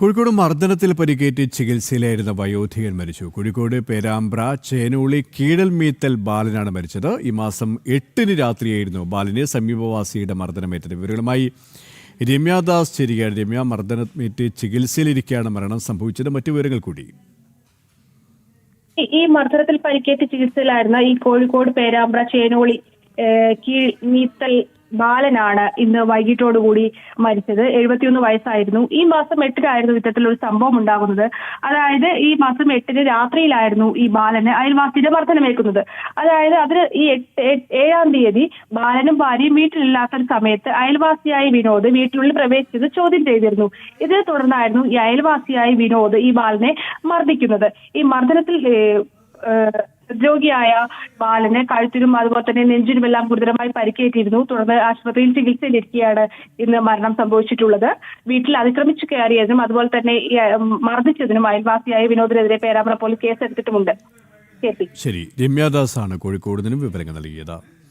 കോഴിക്കോട് മർദ്ദനത്തിൽ പരിക്കേറ്റ് ചികിത്സയിലായിരുന്ന വയോധികൻ മരിച്ചു. കോഴിക്കോട് പേരാമ്പ്ര ചേനോളി കീഴൽമീത്തൽ ബാലനാണ് മരിച്ചത്. ഈ മാസം 8-ന് രാത്രിയായിരുന്നു ബാലന് സമീപവാസിയുടെ മർദ്ദനമേറ്റത്. വിവരങ്ങളുമായി രമ്യാദാസ് ചേരുകയാണ്. രമ്യ, മർദ്ദനമേറ്റ് ചികിത്സയിലിരിക്കെയാണ് മരണം സംഭവിച്ചത്. മറ്റു വിവരങ്ങൾ കൂടി. ഈ മർദ്ദനത്തിൽ പരിക്കേറ്റ് ചികിത്സയിലായിരുന്ന ഈ കോഴിക്കോട് പേരാമ്പ്ര ചേനോളി കീഴ്മീത്തൽ ബാലനാണ് ഇന്ന് വൈകിട്ടോടുകൂടി മരിച്ചത്. 71 വയസ്സായിരുന്നു. ഈ മാസം 8-നായിരുന്നു ഇത്തരത്തിലൊരു സംഭവം ഉണ്ടാകുന്നത്. അതായത് ഈ മാസം 8-ന് രാത്രിയിലായിരുന്നു ഈ ബാലന് അയൽവാസിയുടെ മർദ്ദനമേക്കുന്നത്. അതായത് അതിന് ഈ 7-ാം തീയതി ബാലനും ഭാര്യയും വീട്ടിലില്ലാത്ത സമയത്ത് അയൽവാസിയായ വിനോദ് വീട്ടിനുള്ളിൽ പ്രവേശിച്ചത് ചോദ്യം ചെയ്തിരുന്നു. ഇതിനെ തുടർന്നായിരുന്നു ഈ അയൽവാസിയായ വിനോദ് ഈ ബാലനെ മർദ്ദിക്കുന്നത്. ഈ മർദ്ദനത്തിൽ രോഗിയായ ബാലന് കഴുത്തിനും അതുപോലെ തന്നെ നെഞ്ചിനുമെല്ലാം ഗുരുതരമായി പരിക്കേറ്റിരുന്നു. തുടർന്ന് ആശുപത്രിയിൽ ചികിത്സയിലിരിക്കെയാണ് ഇന്ന് മരണം സംഭവിച്ചിട്ടുള്ളത്. വീട്ടിൽ അതിക്രമിച്ചു കയറിയതിനും അതുപോലെ തന്നെ മർദ്ദിച്ചതിനും അയൽവാസിയായ വിനോദിനെതിരെ പേരാമ്പ്ര പോലീസ് കേസെടുത്തിട്ടുമുണ്ട്. ശരി, രമ്യാദാസ് ആണ് കോഴിക്കോട് നിന്നും വിവരങ്ങൾ നൽകിയത്.